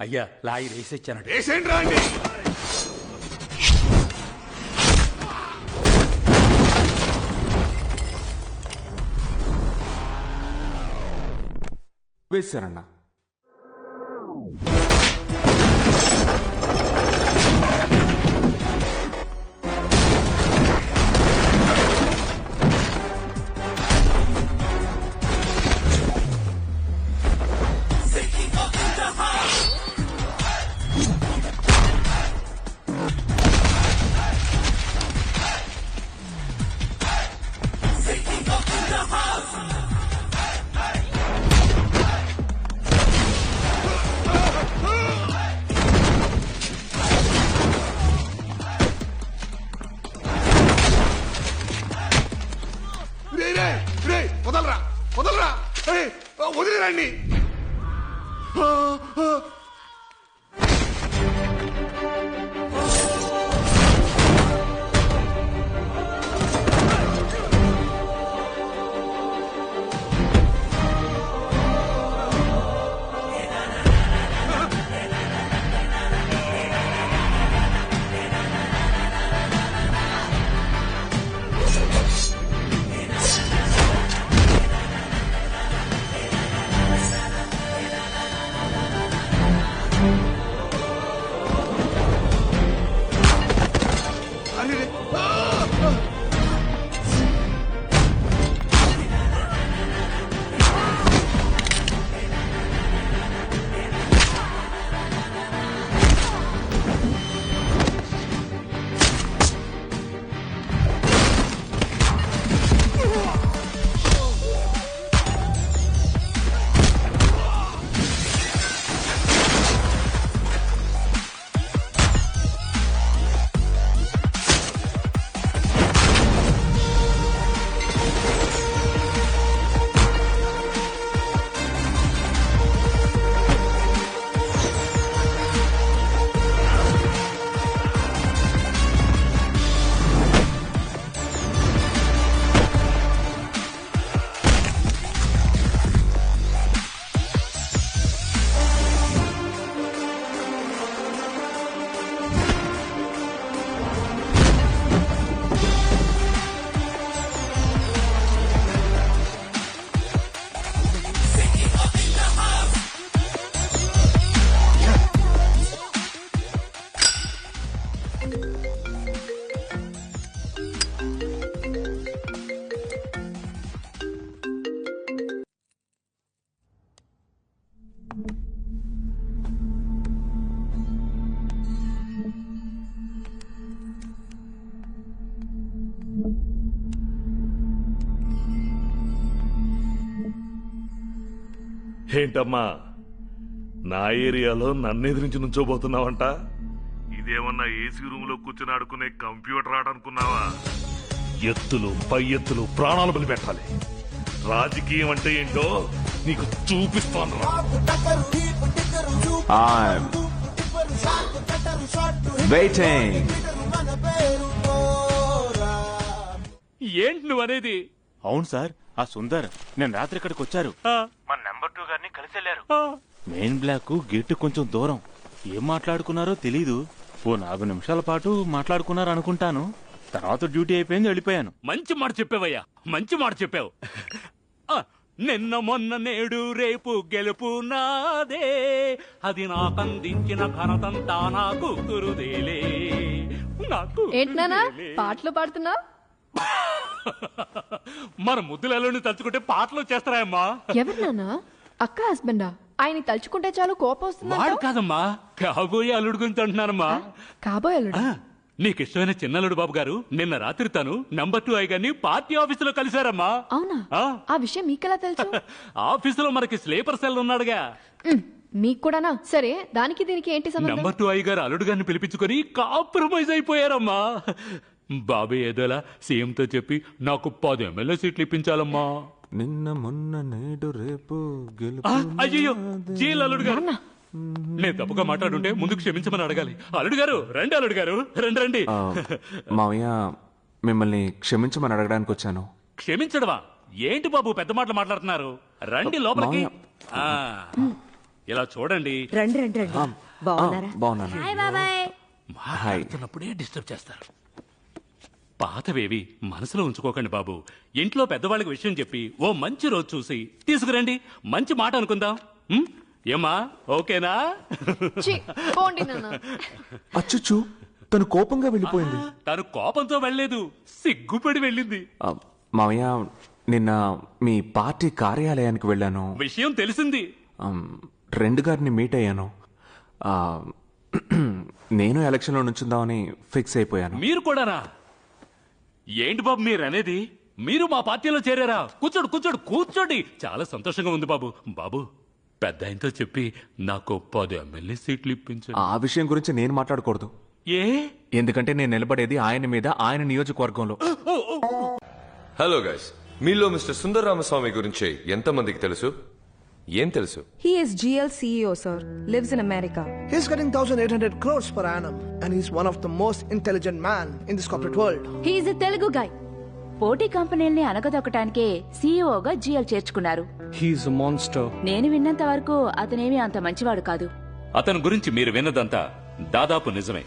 అయ్యా లాయర్ వేసేచ్చానట. వేసేయండి రాండి. వేశారన్నా. వదలరా వదలరా, వదిలేరండి. ఏంటమ్మా నా ఏరియాలో నన్ను ఎదిరించి నుంచోబోతున్నావంట? ఇదేమన్నా ఏసీ రూమ్ లో కూర్చుని ఆడుకునే కంప్యూటర్ ఆట అనుకున్నావా? ఎత్తులు పై ఎత్తులు ప్రాణాలు బలి పెట్టాలి. రాజకీయం అంటే ఏంటో నీకు చూపిస్తాను. ఏంటి నువ్వు అనేది? అవును సార్, ఆ సుందర్ నేను రాత్రి ఇక్కడికి వచ్చారు. మన నెంబర్ 2 గారిని కలిసి వెళ్ళారు. మెయిన్ బ్లాక్ గేటు కొంచెం దూరం. ఏం మాట్లాడుకున్నారో తెలీదు. ఓ 4 నిమిషాల పాటు మాట్లాడుకున్నారు అనుకుంటాను. తర్వాత డ్యూటీ అయిపోయింది, వెళ్ళిపోయాను. మంచి మాట చెప్పావయ్యా, మంచి మాట చెప్పావు. నిన్న మొన్న నేడు రేపు గెలుపు నాదే, అది నాకందించిన ఘనతంతా నాకు గురుదేలే. నాకు ఏంటనా పాటలు పాడుతున్నా? మన ముద్దులలోని తలుచుకుంటే పాటలు చేస్తారాయమ్మా. ఎవరు నాన్నా? అక్క హస్బెండా? ఆయన తలుచుకుంటే చాలు కోపం వస్తుంది. వాడు కాదమ్మా, కాబోయే అల్లుడు గురించి అంటున్నానమ్మా. కాబోయే అల్లుడు? నీకు ఇష్టమైన చిన్నల్లుడు బాబు గారు నిన్న రాత్రి తను నెంబర్ 2 గారిని పార్టీ ఆఫీసులో కలిశారమ్మా. అవునా? ఆ విషయం మీకెలా తెలుసు? ఆఫీసులో మనకి స్లీపర్ సెల్ ఉన్నాడుగా. మీకు కూడానా? సరే, దానికి దీనికి ఏంటి సంబంధం? నెంబర్ 2 గారు అల్లుడు గారిని పిలిపించుకొని కాంప్రమైజ్ అయిపోయారమ్మా. బాబీ ఏదోలా సీఎంతో చెప్పి నాకు 10 ఎమ్మెల్యే సీట్లు ఇప్పించాలమ్మా. నిన్న మొన్న నేడు రేపు అయ్యో జీల్ అల్లుడు గారు, నేను తప్పుగా మాట్లాడుంటే ముందుకు క్షమించమని అడగాలి. అల్లుడు గారు రండి, అల్లుడు గారు రండి రండి. మావయ్య, మిమ్మల్ని క్షమించమని అడగడానికి వచ్చాను. క్షమించడమా? ఏంటి బాబు పెద్ద మాటలు మాట్లాడుతున్నారు? రండి లోపలికి. ఇలా చూడండి. రండి రండి రండి బాగున్నారా? బాగున్నాను. మాట్లాడుతున్నప్పుడే డిస్టర్బ్ చేస్తారు. పాతవేవి మనసులో ఉంచుకోకండి బాబు. ఇంట్లో పెద్దవాళ్ళకి విషయం చెప్పి ఓ మంచి రోజు చూసి తీసుకురండి. మంచి మాట అనుకుందాం. ఏమా ఓకేనా? ఛీ, పోండి నాన్న. అచ్చుచ్చు, తను కోపంగా వెళ్ళిపోయింది. తను కోపంతో వెళ్ళలేదు, సిగ్గుపడి వెళ్ళింది. మావయ్య, నిన్న మీ పార్టీ కార్యాలయానికి వెళ్ళాను. విషయం తెలిసింది. ట్రెండ్ గారిని మీట్ అయ్యాను. నేను ఎలక్షన్లో నుంచుందామని ఫిక్స్ అయిపోయాను. మీరు కూడానా? ఏంటి బాబు మీరు అనేది? మీరు మా పార్టీలో చేరారా? కూర్చోడు కూర్చోడు కూర్చోండి. చాలా సంతోషంగా ఉంది బాబు. బాబు, పెద్ద ఆయనతో చెప్పి నాకు 10 ఎమ్మెల్యే సీట్లు ఇప్పించండి. ఆ విషయం గురించి నేను మాట్లాడకూడదు. ఏ? ఎందుకంటే నేను నిలబడేది ఆయన మీద, ఆయన నియోజకవర్గంలో. హలో గైస్, మీలో మిస్టర్ సుందర రామస్వామి గురించి ఎంతమందికి తెలుసు? ఏం తెలుసు? He is GL CEO, sir. Lives in America. He's getting 1,800 crores per annum, and he's one of the most intelligent man in this corporate world. He's a Telugu guy. పోటీ కంపెనీల్ని అనగదొక్కటానికే సీఈఓగా జీఎల్ చేర్చుకున్నారు. He's a monster. నేను విన్నంత వరకు అతనేమీ అంత మంచివాడు కాదు. అతని గురించి మీరు విన్నదంతా దాదాపు నిజమే.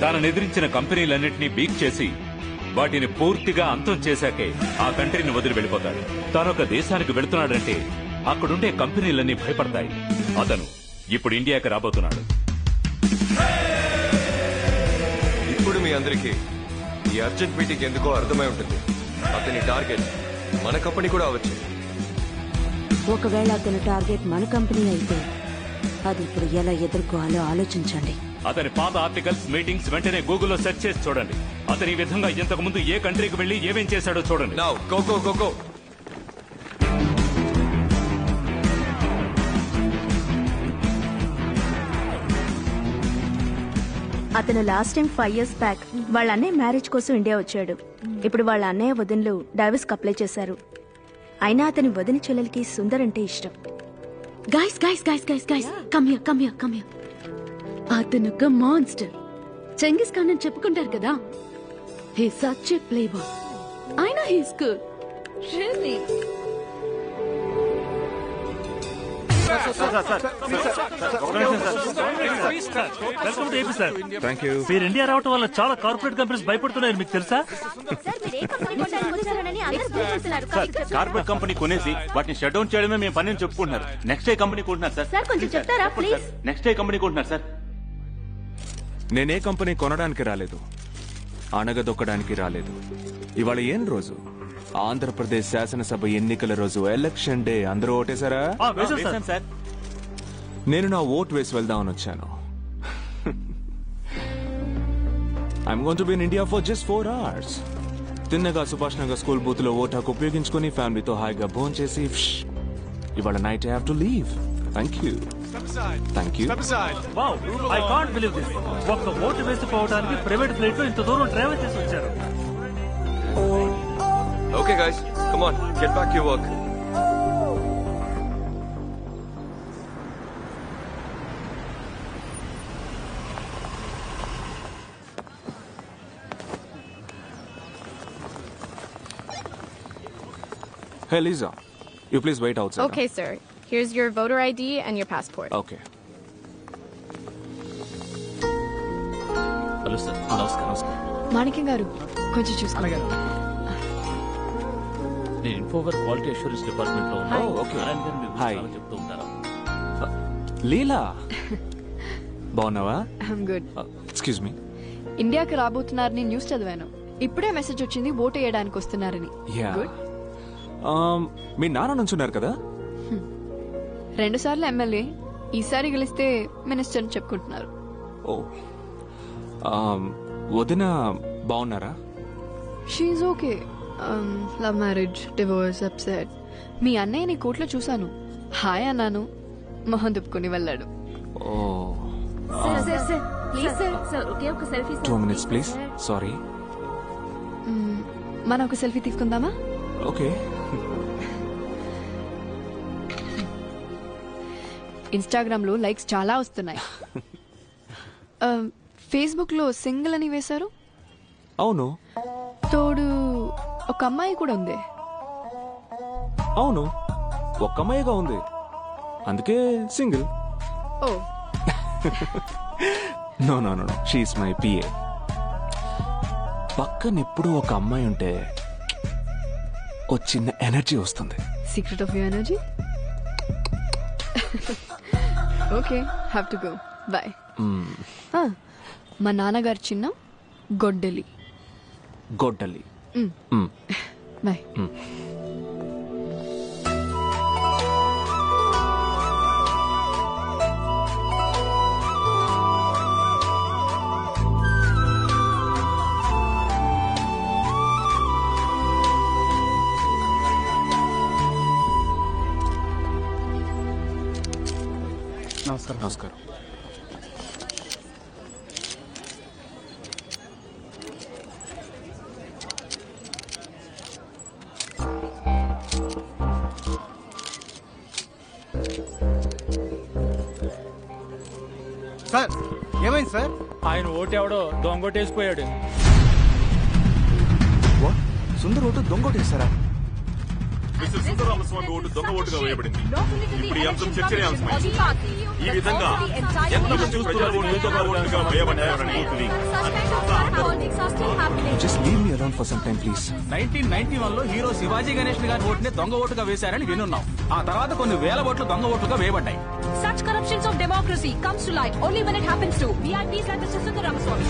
తాను ఎదిరించిన కంపెనీలన్నింటినీ బీక్ చేసి వాటిని పూర్తిగా అంతం చేశాకే ఆ కంట్రీని వదిలి వెళ్ళిపోతాడు. తానొక దేశానికి వెళుతున్నాడంటే అక్కడుండే కంపెనీలన్నీ భయపడతాయి. అతను ఇప్పుడు ఇండియాకి రాబోతున్నాడు. ఇప్పుడు మీ అందరికీ ఈ అర్జెంట్ మీటింగ్ ఎందుకో అర్థమై ఉంటుంది. అతని టార్గెట్ మన కంపెనీ కూడా అవ్వచ్చు. ఒకవేళ అతని టార్గెట్ మన కంపెనీ అయితే అది ఇప్పుడు ఎలా ఎదుర్కోవాలో ఆలోచించండి. అతని పాత ఆర్టికల్స్, మీటింగ్స్ వెంటనే గూగుల్లో సెర్చ్ చేసి చూడండి. అతని ఈ విధంగా ఇంతకు ముందు ఏ కంట్రీకి వెళ్లి ఏమేం చేశాడో చూడండి. Now go go go go. అతను లాస్ట్ టైం 5 years బ్యాక్ వాళ్ళ అన్నయ్య మ్యారేజ్ కోసం ఇండియా వచ్చాడు. ఇప్పుడు వాళ్ళ అన్నయ్య వదినలు డైవర్స్ అప్లై చేశారు. అయినా అతని వదిన చెల్లెలకి సుందర్ అంటే ఇష్టం. Guys guys guys guys guys come here come here come here. అతను ఒక మాన్స్టర్. చెంగిస్ ఖాన్ అని చెప్పుకుంటారు కదా. He such a playboy. అయినా he's good. Really. Thank you. మీరు ఇండియా రావడం వల్ల చాలా కార్పొరేట్ కంపెనీస్ భయపడుతున్నాయి, మీకు తెలుసా? కార్పొరేట్ కంపెనీ కొనేసి వాటిని షట్ డౌన్ చేయడమే మేము పని చెప్పుకుంటున్నారు. నెక్స్ట్ డే కంపెనీ కొంటున్నారు సార్. సార్ కొంచెం చెప్తారా ప్లీజ్? నెక్స్ట్ డే కంపెనీ కొంటున్నారు సార్. నేనే కంపెనీ కొనడానికి రాలేదు, అణగదొక్కడానికి రాలేదు. ఇవాళ ఏం రోజు? ఆంధ్రప్రదేశ్ శాసనసభ ఎన్నికల రోజు, ఎలక్షన్ డే. అందరూ ఓటేశారా? సార్ నేను నా ఓట్ వేసి వెళ్దామని వచ్చాను. I'm going to be in India for just 4 hours. తిన్నగా సుభాష్ నగర్ స్కూల్ బూత్ లో ఓట్ హక్కు ఉపయోగించుకుని ఫ్యామిలీతో హాయిగా భోజనం చేసి ఇవాళ night I have to leave. Thank you. Thank you. Wow, I can't believe this. ఒక్క ఓటు వేసిపోవడానికి ప్రైవేట్ ఫ్లైట్ లో ఇంత దూరం ట్రావెల్ చేసి వచ్చారు. Okay guys, come on, get back your work. Hey Lisa, you please wait outside. Okay, sir. Here's your voter ID and your passport. Okay. Hello sir, నమస్కారం. మాణిక్యం గారు కొంచెం చూసుకోండి. నేను ఇన్ఫోవర్ క్వాలిటీ అష్యూరెన్స్ డిపార్ట్మెంట్ లో ఉన్నాను. Oh, okay. నారాయణ గారు మీ గురించి Hi. చాలా చెప్తూ ఉంటారు. లీలా, బాగున్నావా? I'm good. Excuse me. ఇండియాకి రాబోతున్నారని న్యూస్ చదివాను. ఇప్పుడే మెసేజ్ వచ్చింది ఓటు వేయడానికి వస్తున్నారని. యా. గుడ్. మీ నాన్న నుంచున్నారు కదా? 2 సార్లు ఎమ్మెల్యే, ఈసారి గెలిస్తే మినిస్టర్ అని చెప్పుకుంటున్నారు. ఓ, వదిన బాగున్నారా? షీఈ్ okay. Love marriage, divorce, upset. మీ అన్నయ్యని కోర్టులో చూశాను. హాయ్ అన్నాను, మొహం తిప్పుకుని వెళ్ళాడు. ఓ, ప్లీజ్ సార్ ఒకే ఒక సెల్ఫీ 2 minutes ప్లీజ్. సారీ. మనం ఒక సెల్ఫీ తీసుకుందామా? ఓకే. ఇన్స్టాగ్రామ్ లో లైక్స్ చాలా వస్తున్నాయి. ఫేస్బుక్ లో సింగిల్ అని వేశారు. అవును. తోడు ఒక అమ్మాయి కూడా ఉంది. అవును, ఒక్క అమ్మాయిగా ఉంది. అందుకే single. Oh no no no, she's my PA. పక్కన ఎప్పుడు ఒక అమ్మాయి ఉంటే ఓ చిన్న ఎనర్జీ వస్తుంది. Secret of your energy. Okay, have to go. Bye. మా నాన్నగారు చిన్న గొడ్డలి. గొడ్డలి. బాయ్. నమస్కారం. నమస్కారం. సార్ ఏమైంది సార్? ఆయన ఓటెవడో దొంగొట్టేసిపోయాడు. సుందర్ ఓటు దొంగోటేశారా? మిస్టర్ సుందరరామస్వామి ఓటు దొంగ ఓటుగా వేయబడింది. ఇప్పుడు ఈ అంశం చర్చనీయాంశమైంది. ఈ విధంగా ఎంతమంది ప్రజల ఓట్లు దొంగ ఓటుగా వేయబడ్డారని Just leave me alone for some time, please. 1991లో హీరో శివాజీ గణేశన్ గారి ఓటుని దొంగ ఓటుగా వేశారని వినున్నాం. ఆ తర్వాత కొన్ని వేల ఓట్లు దొంగ ఓట్లుగా వేయబడ్డాయి. Such corruptions of democracy comes to light only when it happens to VIPs like Mr. Sundararamaswamy.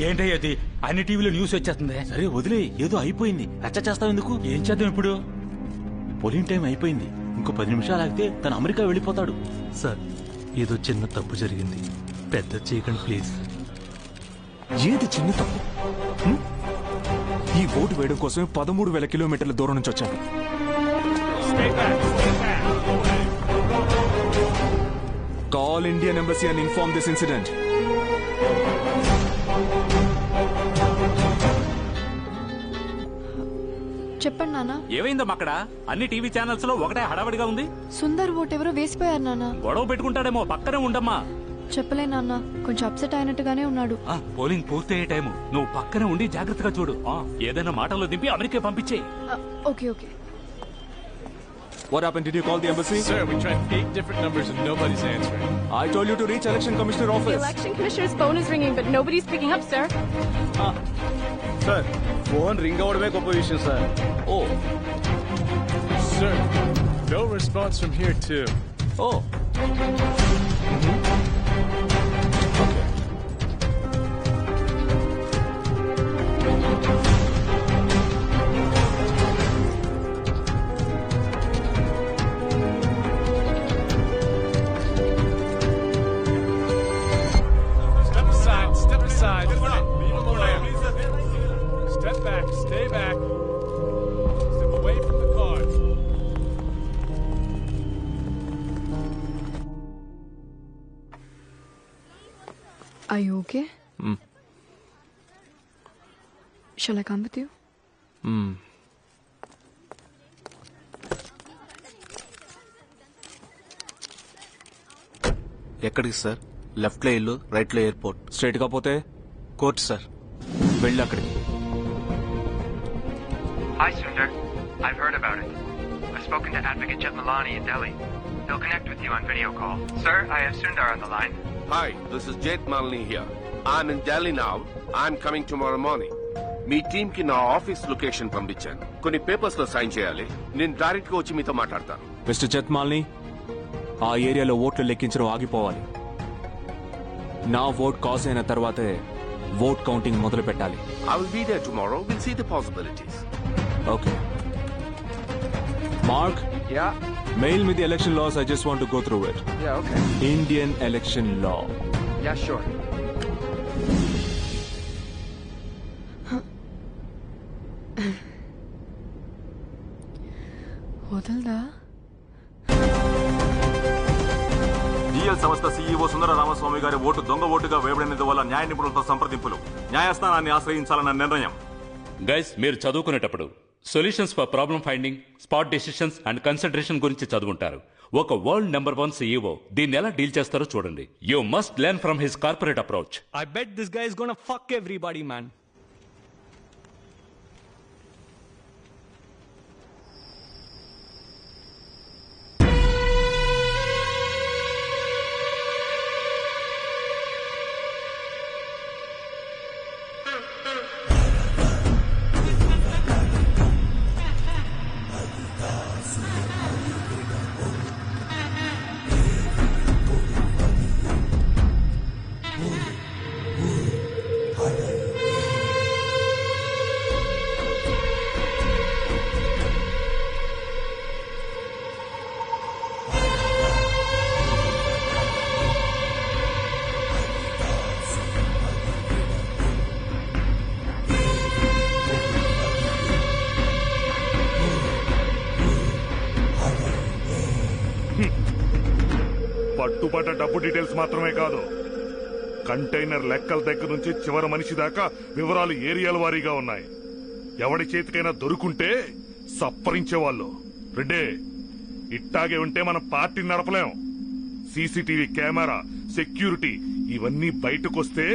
ఏంటయ్యది? అన్ని టీవీలో న్యూస్ వచ్చేస్తుంది. సరే వదిలే, ఏదో అయిపోయింది. రచ్చ చేస్తావు ఎందుకు? ఏం చేద్దాం ఇప్పుడు? పోలింగ్ టైం అయిపోయింది. ఇంకో 10 నిమిషాలు ఆగితే తను అమెరికా వెళ్ళిపోతాడు. సార్, ఏదో చిన్న తప్పు జరిగింది, పెద్ద చేయకండి ప్లీజ్. ఏది చిన్న తప్పు? ఈ ఓటు వేయడం కోసమే 13,000 కిలోమీటర్ల దూరం నుంచి వచ్చాను. Call Indian Embassy and inform this incident. చెప్పండి నాన్న. ఏమైందమ్మా అక్కడ? అన్ని టీవీ ఛానల్స్ లో ఒకటే హడావడిగా ఉంది. సుందర్ ఓట్ ఎవరో వేసిపోయారు నాన్న. గొడవ పెట్టుకుంటాడేమో, పక్కనే ఉండమ్మా. చెప్పలే నాన్న, కొంచెం అప్సెట్ అయినట్టుగానే ఉన్నాడు. పోలింగ్ పూర్తయ్యే టైము, నువ్వు పక్కనే ఉండి జాగ్రత్తగా చూడు. ఏదైనా మాటల్లో దింపి అమెరికా పంపించే. Okay okay. What happened? Did you call the embassy? Sir, we tried 8 different numbers and nobody's answering. I told you to reach election commissioner The office. election commissioner's phone is ringing, but nobody's picking up, sir. Sir phone ring అవడమే గొప్ప విషయం sir. Oh. Sir, no response from here too. Oh. Step aside, step aside. Leave him alone. Step back, stay back. Step away from the car. Are you okay? Shall I come with you? ఎక్కడికి sir? Left లో ఇల్లు, right లో airport. Straight గా పోతే court sir. వెళ్ళి అక్కడికి. Hi, Sundar. I've heard about it. I've spoken to Advocate Jetmalani in Delhi. They'll connect with you on video call. Sir, I have Sundar on the line. Hi, this is Jet Malini here. I'm in Delhi now. I'm coming tomorrow morning. Me team కి నా office location పంపించాను. కొన్ని papers లో sign చేయాలి. నేను direct గా వచ్చి మీతో మాట్లాడతాను. మిస్టర్ జత్మాల్ని, ఆ ఏరియాలో ఓట్లు లెక్కించడం ఆగిపోవాలి. నా ఓట్ కాస్ అయిన తర్వాతే ఓట్ కౌంటింగ్ మొదలు పెట్టాలి. I will be there tomorrow. We'll see the possibilities. Okay. Mark? Yeah? Mail me the election laws. I just want to go through it. Yeah, okay. Indian election law. Yeah, sure. వదలదా? DL సంస్థ CEO Sundara Ramaswamy గారి ఓటు దొంగ ఓటుగా వేయబడినందు వల్ల న్యాయ నిపుణులతో సంప్రదింపులు, న్యాయస్థానాన్ని ఆశ్రయించాలన్న నిర్ణయం. గైస్, మీరు చదువుకునేటప్పుడు solutions for problem finding, spot decisions and consideration గురించి చదువుంటారు. ఒక వరల్డ్ నెంబర్ 1 సీఈఓ దీన్ని ఎలా డీల్ చేస్తారో చూడండి. You must learn from his corporate approach. I bet this guy is gonna fuck everybody, man. పట్టుబడ్డ డబ్బు డీటెయిల్స్ మాత్రమే కాదు, కంటైనర్ లెక్కల దగ్గర నుంచి చివరి మనిషి దాకా వివరాలు ఏరియాల వారీగా ఉన్నాయి. ఎవడి చేతికైనా దొరుకుంటే సప్పరించేవాళ్ళు. రెడ్డే, ఇట్టాగే ఉంటే మనం పార్టీని నడపలేం. సీసీటీవీ కెమెరా, సెక్యూరిటీ ఇవన్నీ బయటకొస్తే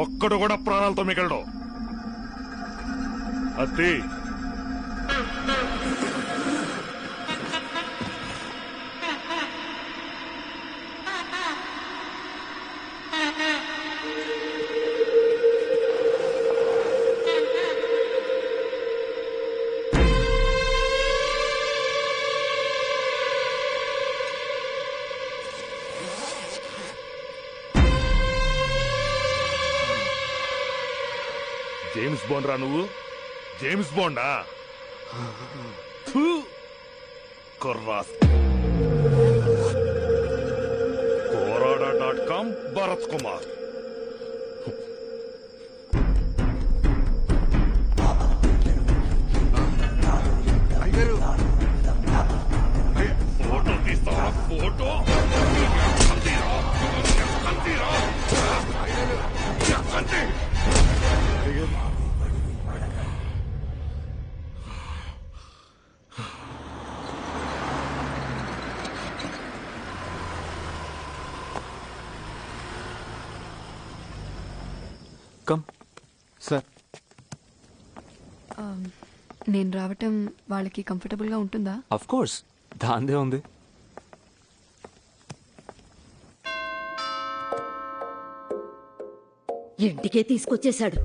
ఒక్కడు కూడా ప్రాణాలతో మిగలడు. అదే జేమ్స్ బాండ్ రా నువ్వు. జేమ్స్ బాండా? కుర్రాస్. కోరాడా.com భరత్ కుమార్. ఫోటో తీస్తావా? Photo come sir. నేను రావటం వాళ్ళకి కంఫర్టబుల్ గా ఉంటుందా? అఫ్ కోర్స్, దాందే ఉంది. ఇంటికే తీసుకొచ్చేశాడు.